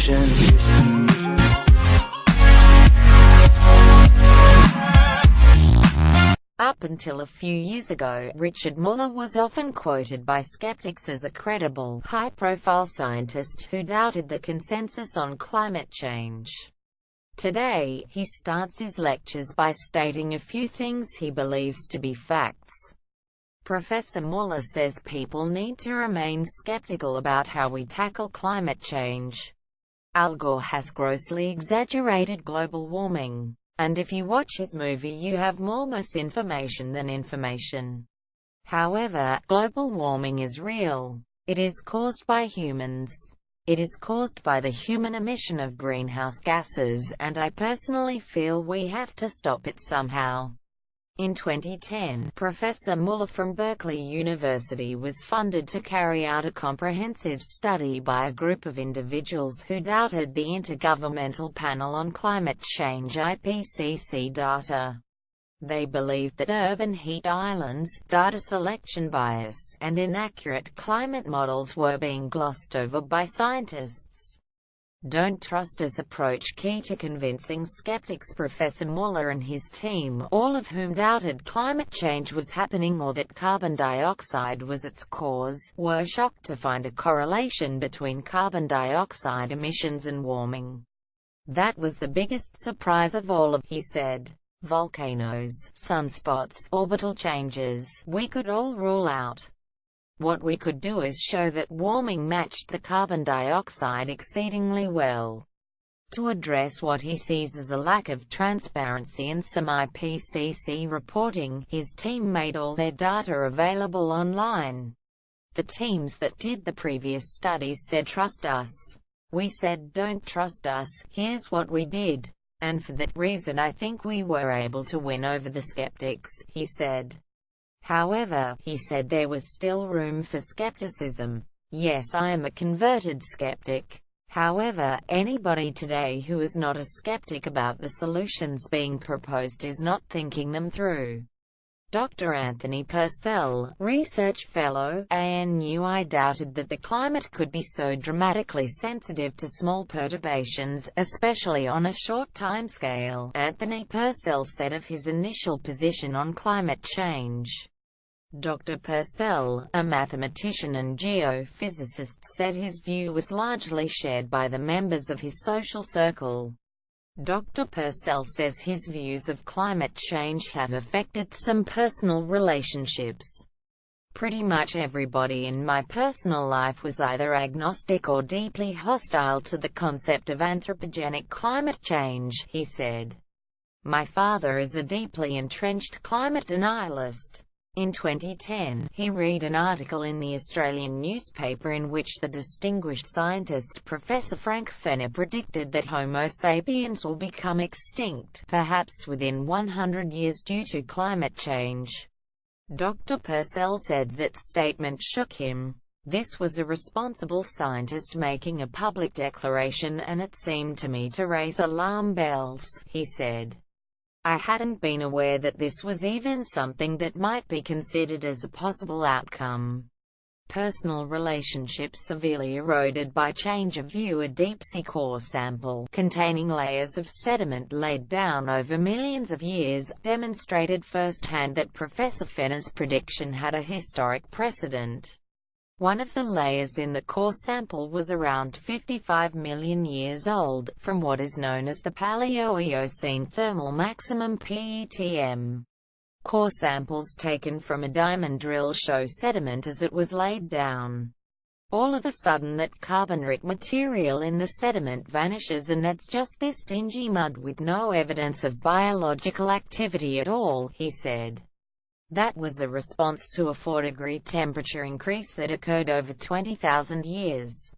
vision. Up until a few years ago, Richard Muller was often quoted by skeptics as a credible, high-profile scientist who doubted the consensus on climate change. Today, he starts his lectures by stating a few things he believes to be facts. Professor Muller says people need to remain skeptical about how we tackle climate change. Al Gore has grossly exaggerated global warming. And if you watch his movie you have more misinformation than information. However, global warming is real. It is caused by humans. It is caused by the human emission of greenhouse gases, and I personally feel we have to stop it somehow. In 2010, Professor Muller from Berkeley University was funded to carry out a comprehensive study by a group of individuals who doubted the Intergovernmental Panel on Climate Change (IPCC) data. They believed that urban heat islands, data selection bias, and inaccurate climate models were being glossed over by scientists. Don't trust us approach key to convincing skeptics. Professor Muller and his team, all of whom doubted climate change was happening or that carbon dioxide was its cause, were shocked to find a correlation between carbon dioxide emissions and warming. That was the biggest surprise of all, he said. Volcanoes, sunspots, orbital changes, we could all rule out. What we could do is show that warming matched the carbon dioxide exceedingly well. To address what he sees as a lack of transparency in some IPCC reporting, his team made all their data available online. The teams that did the previous studies said trust us. We said don't trust us, here's what we did. And for that reason I think we were able to win over the skeptics, he said. However, he said there was still room for skepticism. Yes, I am a converted skeptic. However, anybody today who is not a skeptic about the solutions being proposed is not thinking them through. Dr. Anthony Purcell, research fellow, ANUI, doubted that the climate could be so dramatically sensitive to small perturbations, especially on a short timescale. Anthony Purcell said of his initial position on climate change. Dr. Purcell, a mathematician and geophysicist, said his view was largely shared by the members of his social circle. Dr. Purcell says his views of climate change have affected some personal relationships. Pretty much everybody in my personal life was either agnostic or deeply hostile to the concept of anthropogenic climate change, he said. My father is a deeply entrenched climate denialist. In 2010, he read an article in the Australian newspaper in which the distinguished scientist Professor Frank Fenner predicted that Homo sapiens will become extinct, perhaps within 100 years due to climate change. Dr. Purcell said that statement shook him. This was a responsible scientist making a public declaration, and it seemed to me to raise alarm bells, he said. I hadn't been aware that this was even something that might be considered as a possible outcome. Personal relationships severely eroded by change of view. A deep-sea core sample, containing layers of sediment laid down over millions of years, demonstrated firsthand that Professor Fenner's prediction had a historic precedent. One of the layers in the core sample was around 55 million years old, from what is known as the Paleo-Eocene thermal maximum (PETM). Core samples taken from a diamond drill show sediment as it was laid down. All of a sudden that carbon-rich material in the sediment vanishes and it's just this dingy mud with no evidence of biological activity at all, he said. That was a response to a 4-degree temperature increase that occurred over 20,000 years.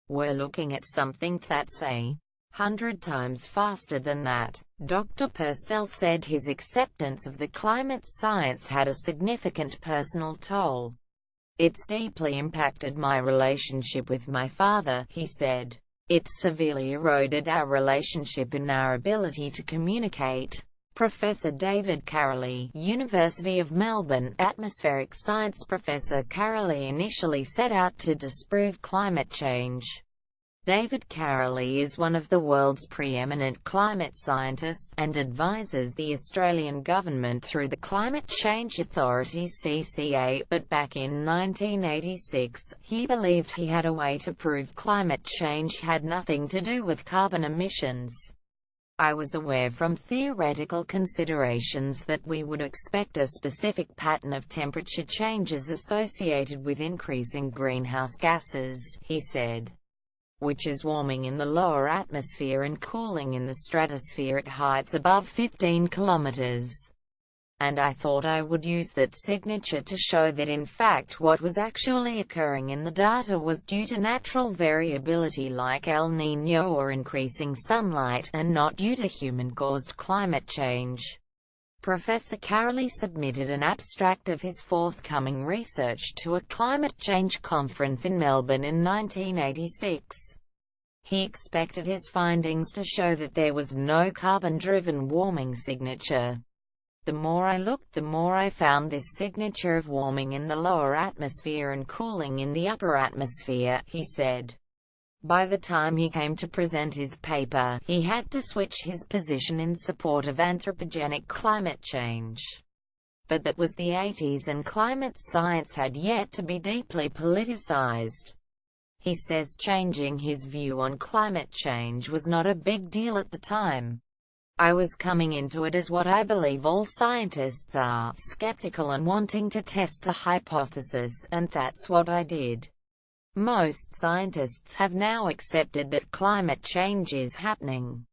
We're looking at something that's 100 times faster than that. Dr. Purcell said his acceptance of the climate science had a significant personal toll. It's deeply impacted my relationship with my father, he said. It's severely eroded our relationship and our ability to communicate. Professor David Carrolley, University of Melbourne, atmospheric science professor Carrolley initially set out to disprove climate change. David Carrolley is one of the world's preeminent climate scientists, and advises the Australian government through the Climate Change Authority (CCA), but back in 1986, he believed he had a way to prove climate change had nothing to do with carbon emissions. I was aware from theoretical considerations that we would expect a specific pattern of temperature changes associated with increasing greenhouse gases, he said, which is warming in the lower atmosphere and cooling in the stratosphere at heights above 15 kilometers. And I thought I would use that signature to show that in fact what was actually occurring in the data was due to natural variability like El Niño or increasing sunlight, and not due to human-caused climate change. Professor Carrolley submitted an abstract of his forthcoming research to a climate change conference in Melbourne in 1986. He expected his findings to show that there was no carbon-driven warming signature. The more I looked, the more I found this signature of warming in the lower atmosphere and cooling in the upper atmosphere, he said. By the time he came to present his paper, he had to switch his position in support of anthropogenic climate change. But that was the 80s and climate science had yet to be deeply politicized. He says changing his view on climate change was not a big deal at the time. I was coming into it as what I believe all scientists are, skeptical and wanting to test a hypothesis, and that's what I did. Most scientists have now accepted that climate change is happening.